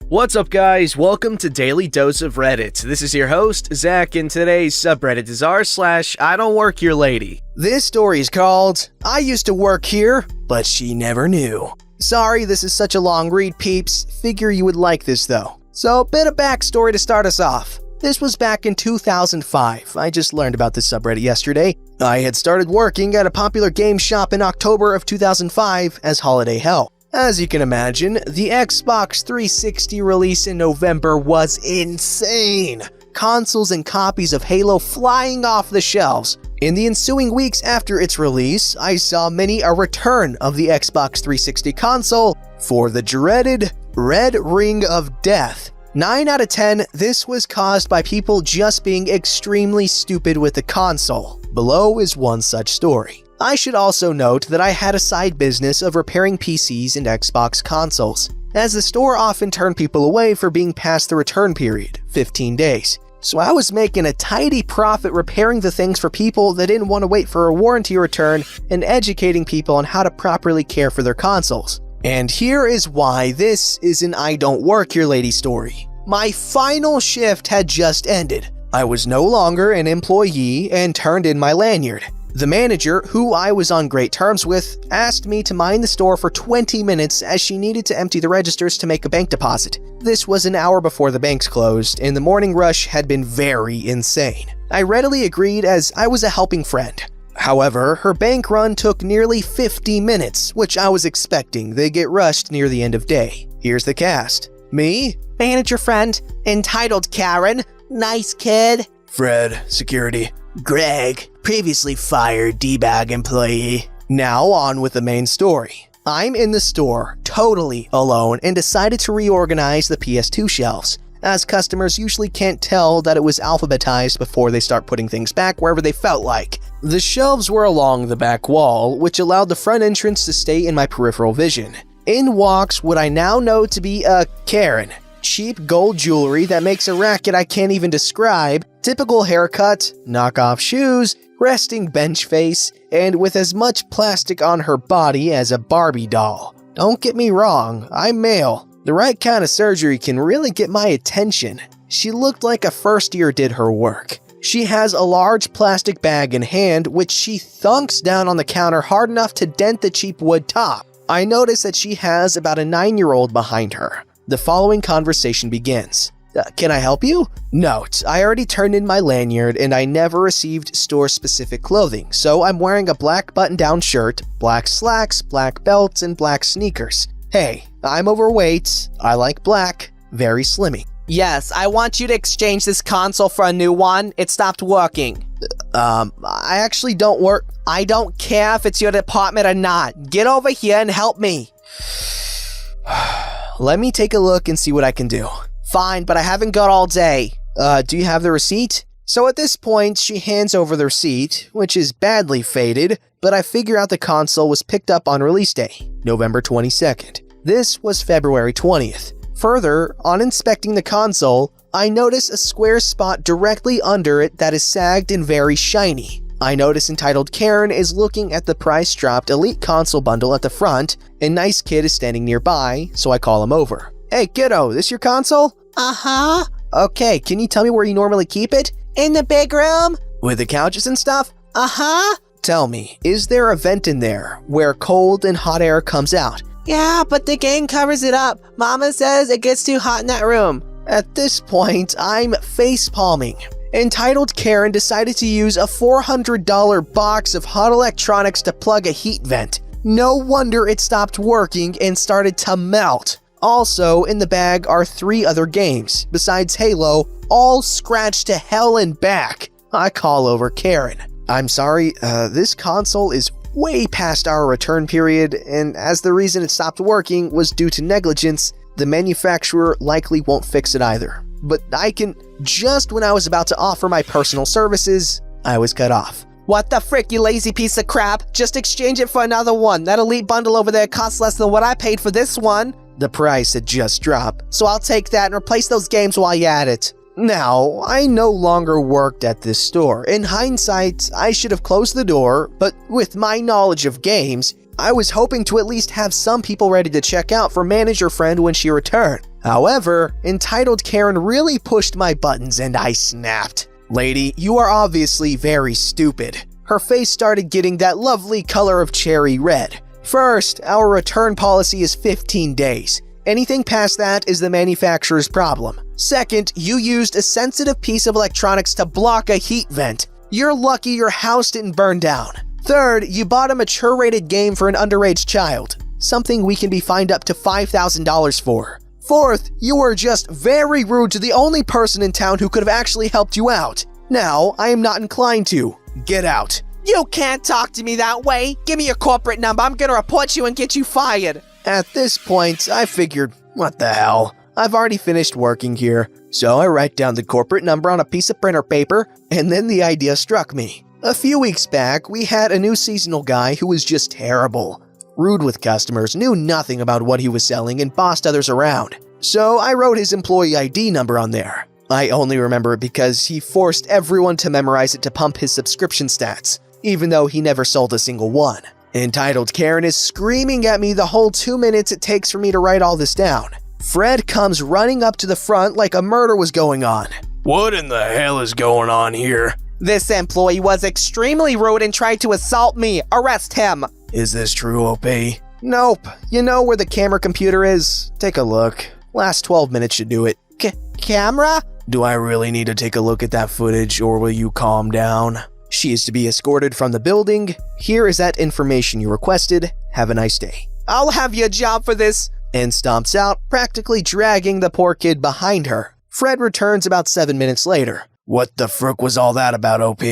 What's up, guys? Welcome to Daily Dose of Reddit. This is your host, Zach, and today's subreddit is r/IDontWorkHereLady. This story is called, I used to work here, but she never knew. Sorry, this is such a long read, peeps. Figure you would like this, though. So, a bit of backstory to start us off. This was back in 2005. I just learned about this subreddit yesterday. I had started working at a popular game shop in October of 2005 as Holiday Hell. As you can imagine, the Xbox 360 release in November was insane. Consoles and copies of Halo flying off the shelves. In the ensuing weeks after its release, I saw many a return of the Xbox 360 console for the dreaded Red Ring of Death. 9 out of 10, this was caused by people just being extremely stupid with the console. Below is one such story. I should also note that I had a side business of repairing PCs and Xbox consoles, as the store often turned people away for being past the return period, 15 days. So I was making a tidy profit repairing the things for people that didn't want to wait for a warranty return and educating people on how to properly care for their consoles. And here is why this is an IDontWorkHereLady story. My final shift had just ended. I was no longer an employee and turned in my lanyard. The manager, who I was on great terms with, asked me to mind the store for 20 minutes as she needed to empty the registers to make a bank deposit. This was an hour before the banks closed, and the morning rush had been very insane. I readily agreed as I was a helping friend. However, her bank run took nearly 50 minutes, which I was expecting. They get rushed near the end of day. Here's the cast. Me, manager friend, entitled Karen, nice kid. Fred, security. Greg, previously fired D-bag employee. Now on with the main story. I'm in the store, totally alone, and decided to reorganize the PS2 shelves, as customers usually can't tell that it was alphabetized before they start putting things back wherever they felt like. The shelves were along the back wall, which allowed the front entrance to stay in my peripheral vision. In walks what I now know to be a Karen. Cheap gold jewelry that makes a racket I can't even describe, typical haircut, knockoff shoes, resting bench face, and with as much plastic on her body as a Barbie doll. Don't get me wrong, I'm male. The right kind of surgery can really get my attention. She looked like a first year did her work. She has a large plastic bag in hand, which she thunks down on the counter hard enough to dent the cheap wood top. I notice that she has about a 9-year-old behind her. The following conversation begins. Can I help you? Note, I already turned in my lanyard and I never received store-specific clothing, so I'm wearing a black button-down shirt, black slacks, black belts, and black sneakers. Hey, I'm overweight, I like black, very slimmy. Yes, I want you to exchange this console for a new one. It stopped working. I actually don't work. I don't care if it's your department or not. Get over here and help me. Let me take a look and see what I can do. Fine, but I haven't got all day. Do you have the receipt? So at this point, she hands over the receipt, which is badly faded, but I figure out the console was picked up on release day, November 22nd. This was February 20th. Further, on inspecting the console, I notice a square spot directly under it that is sagged and very shiny. I notice entitled Karen is looking at the price-dropped Elite console bundle at the front, and Nice Kid is standing nearby, so I call him over. Hey kiddo, this your console? Uh-huh. Okay, can you tell me where you normally keep it? In the big room. With the couches and stuff? Uh-huh. Tell me, is there a vent in there where cold and hot air comes out? Yeah, but the game covers it up. Mama says it gets too hot in that room. At this point, I'm face-palming. Entitled Karen decided to use a $400 box of hot electronics to plug a heat vent. No wonder it stopped working and started to melt. Also, in the bag are 3 other games, besides Halo, all scratched to hell and back. I call over Karen. I'm sorry, this console is way past our return period, and as the reason it stopped working was due to negligence, the manufacturer likely won't fix it either. But I can... Just when I was about to offer my personal services, I was cut off. What the frick, you lazy piece of crap? Just exchange it for another one. That Elite bundle over there costs less than what I paid for this one. The price had just dropped. So I'll take that and replace those games while you're at it. Now, I no longer worked at this store. In hindsight, I should have closed the door, but with my knowledge of games, I was hoping to at least have some people ready to check out for manager friend when she returned. However, entitled Karen really pushed my buttons and I snapped. Lady, you are obviously very stupid. Her face started getting that lovely color of cherry red. First, our return policy is 15 days. Anything past that is the manufacturer's problem. Second, you used a sensitive piece of electronics to block a heat vent. You're lucky your house didn't burn down. Third, you bought a mature-rated game for an underage child, something we can be fined up to $5,000 for. Fourth, you were just very rude to the only person in town who could have actually helped you out. Now, I am not inclined to. Get out. You can't talk to me that way. Give me your corporate number. I'm gonna report you and get you fired. At this point, I figured, what the hell? I've already finished working here. So I write down the corporate number on a piece of printer paper, and then the idea struck me. A few weeks back, we had a new seasonal guy who was just terrible. Rude with customers, knew nothing about what he was selling, and bossed others around. So I wrote his employee ID number on there. I only remember it because he forced everyone to memorize it to pump his subscription stats, even though he never sold a single one. Entitled Karen is screaming at me the whole 2 minutes it takes for me to write all this down. Fred comes running up to the front like a murder was going on. What in the hell is going on here? This employee was extremely rude and tried to assault me. Arrest him. Is this true, OP? Nope. You know where the camera computer is? Take a look. Last 12 minutes should do it. Camera? Do I really need to take a look at that footage, or will you calm down? She is to be escorted from the building. Here is that information you requested. Have a nice day. I'll have your job for this. And stomps out, practically dragging the poor kid behind her. Fred returns about 7 minutes later. What the frick was all that about, OP?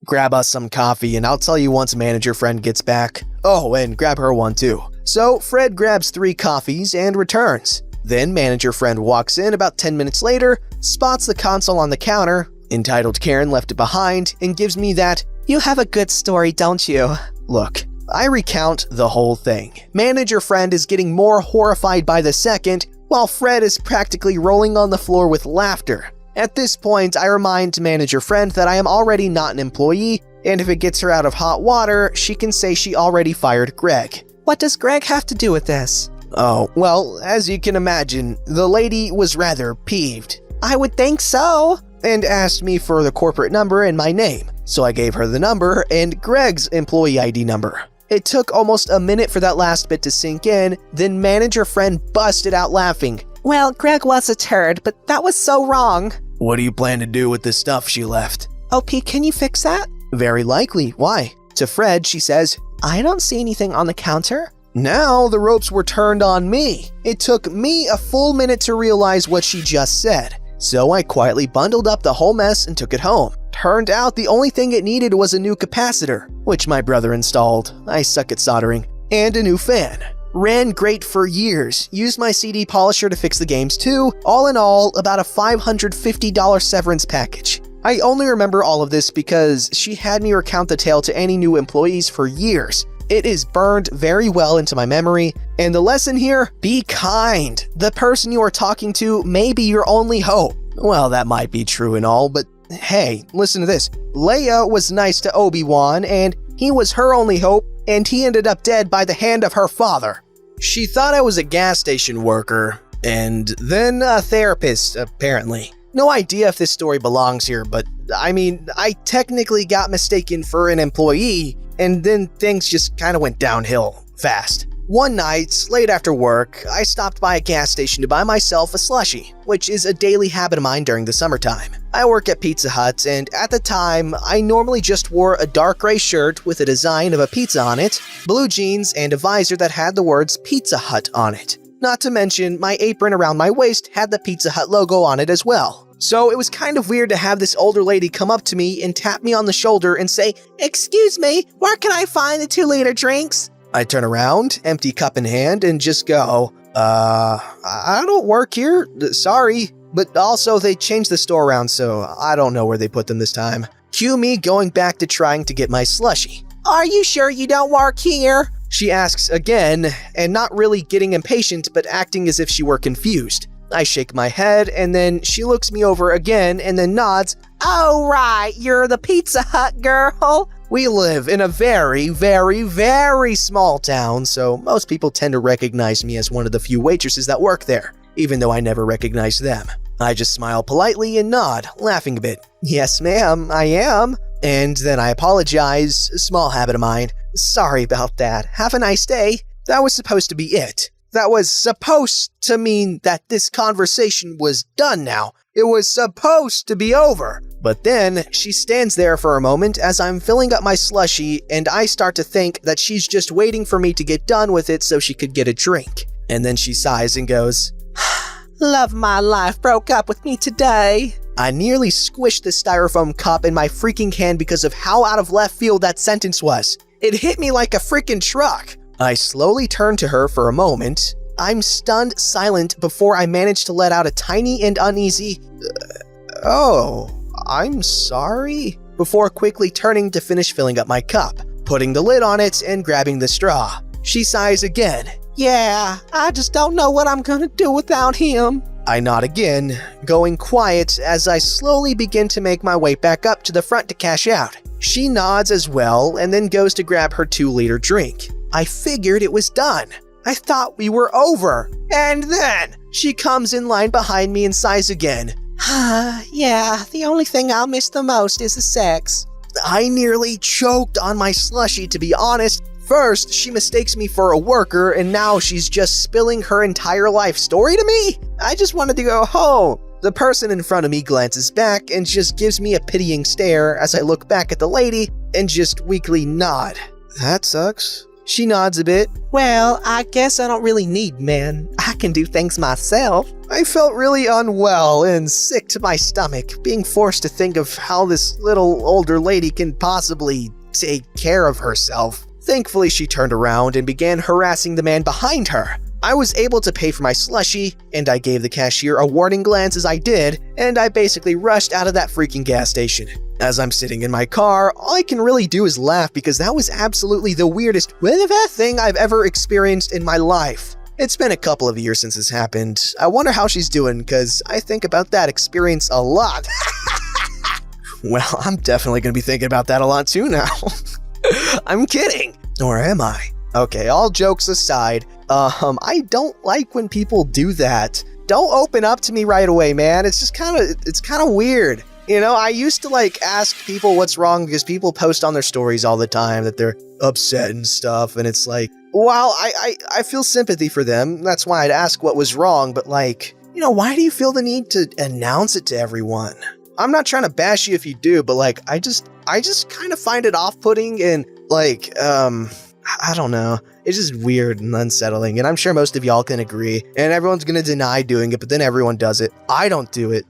Grab us some coffee and I'll tell you once manager friend gets back. Oh, and grab her one too. So Fred grabs 3 coffees and returns. Then manager friend walks in about 10 minutes later, spots the console on the counter. Entitled Karen left it behind and gives me that, "You have a good story, don't you?" look. I recount the whole thing. Manager friend is getting more horrified by the second, while Fred is practically rolling on the floor with laughter. At this point, I remind manager friend that I am already not an employee, and if it gets her out of hot water, she can say she already fired Greg. What does Greg have to do with this? Oh, well, as you can imagine, the lady was rather peeved. I would think so. And asked me for the corporate number and my name. So I gave her the number and Greg's employee ID number. It took almost a minute for that last bit to sink in, then manager friend busted out laughing. Well, Greg was a turd, but that was so wrong. What do you plan to do with the stuff she left? OP, can you fix that? Very likely. Why? To Fred, she says, I don't see anything on the counter. Now the ropes were turned on me. It took me a full minute to realize what she just said. So I quietly bundled up the whole mess and took it home. Turned out the only thing it needed was a new capacitor, which my brother installed. I suck at soldering. And a new fan. Ran great for years. Used my CD polisher to fix the games too. All in all, about a $550 severance package. I only remember all of this because she had me recount the tale to any new employees for years. It is burned very well into my memory. And the lesson here, be kind. The person you are talking to may be your only hope. Well, that might be true and all, but hey, listen to this. Leia was nice to Obi-Wan, and he was her only hope, and he ended up dead by the hand of her father. She thought I was a gas station worker, and then a therapist, apparently. No idea if this story belongs here, but I mean, I technically got mistaken for an employee, and then things just kind of went downhill fast. One night, late after work, I stopped by a gas station to buy myself a slushie, which is a daily habit of mine during the summertime. I work at Pizza Hut, and at the time, I normally just wore a dark gray shirt with a design of a pizza on it, blue jeans, and a visor that had the words Pizza Hut on it. Not to mention, my apron around my waist had the Pizza Hut logo on it as well. So it was kind of weird to have this older lady come up to me and tap me on the shoulder and say, "Excuse me, where can I find the 2-liter drinks?" I turn around, empty cup in hand, and just go, I don't work here, sorry. But also, they changed the store around, so I don't know where they put them this time. Cue me going back to trying to get my slushie. Are you sure you don't work here? She asks again, and not really getting impatient, but acting as if she were confused. I shake my head, and then she looks me over again and then nods. Oh, right, you're the Pizza Hut girl. We live in a very, very, very small town, so most people tend to recognize me as one of the few waitresses that work there, even though I never recognize them. I just smile politely and nod, laughing a bit. Yes, ma'am, I am. And then I apologize, small habit of mine. Sorry about that. Have a nice day. That was supposed to be it. That was supposed to mean that this conversation was done now. It was supposed to be over. But then she stands there for a moment as I'm filling up my slushie, and I start to think that she's just waiting for me to get done with it so she could get a drink. And then she sighs and goes, Love my life broke up with me today. I nearly squished the styrofoam cup in my freaking hand because of how out of left field that sentence was. It hit me like a freaking truck. I slowly turn to her for a moment. I'm stunned silent before I manage to let out a tiny and uneasy, "Oh, I'm sorry," before quickly turning to finish filling up my cup, putting the lid on it and grabbing the straw. She sighs again. Yeah, I just don't know what I'm gonna do without him. I nod again, going quiet as I slowly begin to make my way back up to the front to cash out. She nods as well and then goes to grab her 2-liter drink. I figured it was done. I thought we were over. And then she comes in line behind me and sighs again. Yeah, the only thing I'll miss the most is the sex. I nearly choked on my slushie, to be honest. First, she mistakes me for a worker, and now she's just spilling her entire life story to me? I just wanted to go home. The person in front of me glances back and just gives me a pitying stare as I look back at the lady and just weakly nod. That sucks. She nods a bit. Well, I guess I don't really need men. I can do things myself. I felt really unwell and sick to my stomach, being forced to think of how this little older lady can possibly take care of herself. Thankfully, she turned around and began harassing the man behind her. I was able to pay for my slushie, and I gave the cashier a warning glance as I did, and I basically rushed out of that freaking gas station. As I'm sitting in my car, all I can really do is laugh because that was absolutely the weirdest thing I've ever experienced in my life. It's been a couple of years since this happened. I wonder how she's doing because I think about that experience a lot. Well, I'm definitely going to be thinking about that a lot too now. I'm kidding. Or am I? Okay, all jokes aside, I don't like when people do that. Don't open up to me right away, man. It's kind of weird. You know, I used to ask people what's wrong because people post on their stories all the time that they're upset and stuff. And it's like, well, I feel sympathy for them. That's why I'd ask what was wrong. But why do you feel the need to announce it to everyone? I'm not trying to bash you if you do, but I just kind of find it off-putting and I don't know. It's just weird and unsettling, and I'm sure most of y'all can agree, and everyone's gonna deny doing it, but then everyone does it. I don't do it.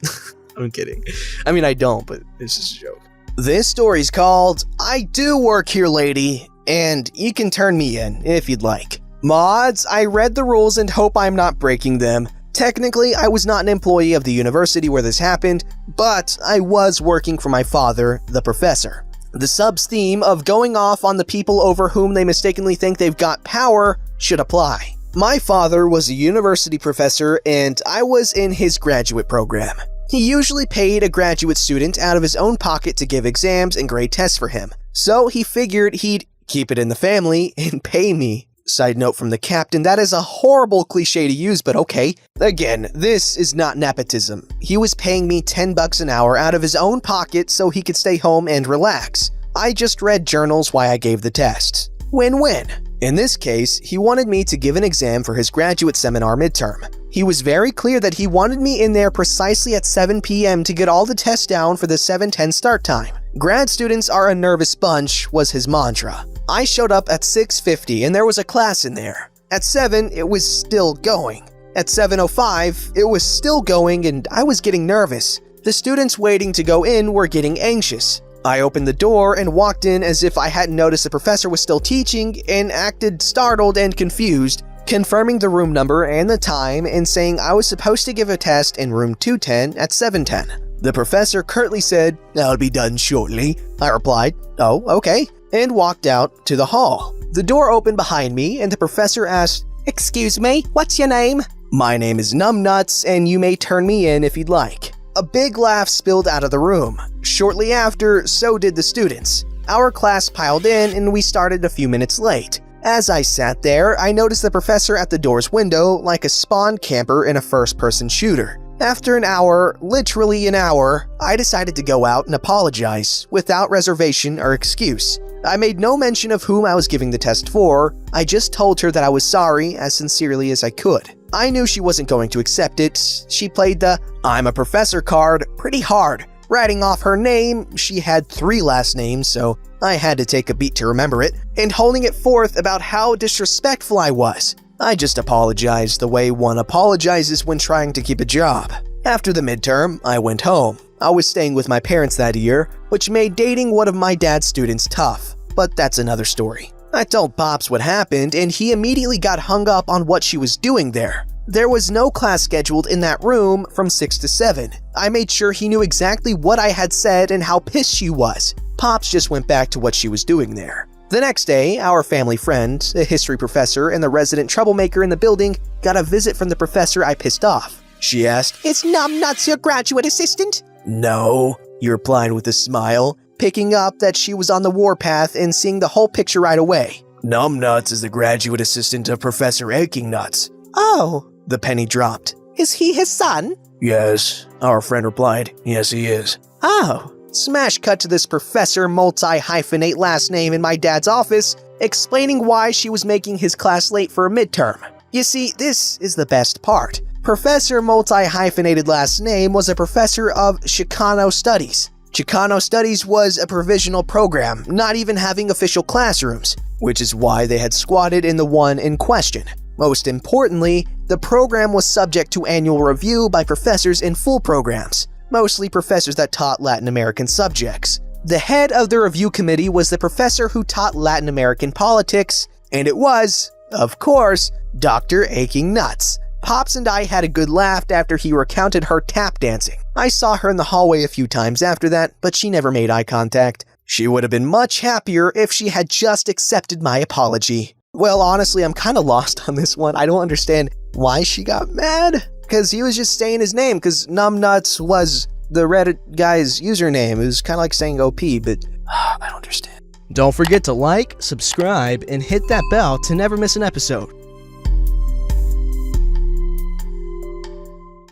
I'm kidding. I mean, I don't, but it's just a joke. This story's called I Do Work Here, Lady, and you can turn me in if you'd like. Mods, I read the rules and hope I'm not breaking them. Technically, I was not an employee of the university where this happened, but I was working for my father, the professor. The sub's theme of going off on the people over whom they mistakenly think they've got power should apply. My father was a university professor and I was in his graduate program. He usually paid a graduate student out of his own pocket to give exams and grade tests for him, so he figured he'd keep it in the family and pay me. Side note from the captain, that is a horrible cliche to use, but okay. Again, this is not nepotism. He was paying me $10 an hour out of his own pocket so he could stay home and relax. I just read journals while I gave the tests. Win-win. In this case, he wanted me to give an exam for his graduate seminar midterm. He was very clear that he wanted me in there precisely at 7 p.m. to get all the tests down for the 7:10 start time. Grad students are a nervous bunch, was his mantra. I showed up at 6:50 and there was a class in there. At 7, it was still going. At 7:05, it was still going and I was getting nervous. The students waiting to go in were getting anxious. I opened the door and walked in as if I hadn't noticed the professor was still teaching and acted startled and confused, confirming the room number and the time and saying I was supposed to give a test in room 210 at 7:10. The professor curtly said, "I'll be done shortly." I replied, "Oh, okay," and walked out to the hall. The door opened behind me and the professor asked, Excuse me, what's your name? "My name is Numbnuts and you may turn me in if you'd like." A big laugh spilled out of the room. Shortly after, so did the students. Our class piled in and we started a few minutes late. As I sat there, I noticed the professor at the door's window like a spawn camper in a first-person shooter. After an hour, literally an hour, I decided to go out and apologize, without reservation or excuse. I made no mention of whom I was giving the test for, I just told her that I was sorry as sincerely as I could. I knew she wasn't going to accept it. She played the "I'm a professor" card pretty hard. Writing off her name, she had 3 last names, so I had to take a beat to remember it, and holding it forth about how disrespectful I was. I just apologized the way one apologizes when trying to keep a job. After the midterm, I went home. I was staying with my parents that year, which made dating one of my dad's students tough, but that's another story. I told Pops what happened, and he immediately got hung up on what she was doing there. There was no class scheduled in that room from 6 to 7. I made sure he knew exactly what I had said and how pissed she was. Pops just went back to what she was doing there. The next day, our family friend, a history professor and the resident troublemaker in the building, got a visit from the professor I pissed off. She asked, Is Numbnuts your graduate assistant? "No," he replied with a smile, picking up that she was on the warpath and seeing the whole picture right away. "Numbnuts is the graduate assistant of Professor Aching Nuts." Oh, The penny dropped. is he his son? Yes, our friend replied. Yes, he is. Oh, Smash cut to this professor multi-hyphenate last name in my dad's office, explaining why she was making his class late for a midterm. You see, this is the best part. Professor multi-hyphenated last name was a professor of Chicano Studies. Chicano Studies was a provisional program, not even having official classrooms, which is why they had squatted in the one in question. Most importantly, the program was subject to annual review by professors in full programs, mostly professors that taught Latin American subjects. The head of the review committee was the professor who taught Latin American politics, and it was, of course, Dr. Aching Nuts. Pops and I had a good laugh after he recounted her tap dancing. I saw her in the hallway a few times after that, but she never made eye contact. She would have been much happier if she had just accepted my apology. Well, honestly, I'm kind of lost on this one. I don't understand why she got mad. Because he was just saying his name, because Numbnuts was the Reddit guy's username. It was kind of like saying OP, but I don't understand. Don't forget to like, subscribe, and hit that bell to never miss an episode.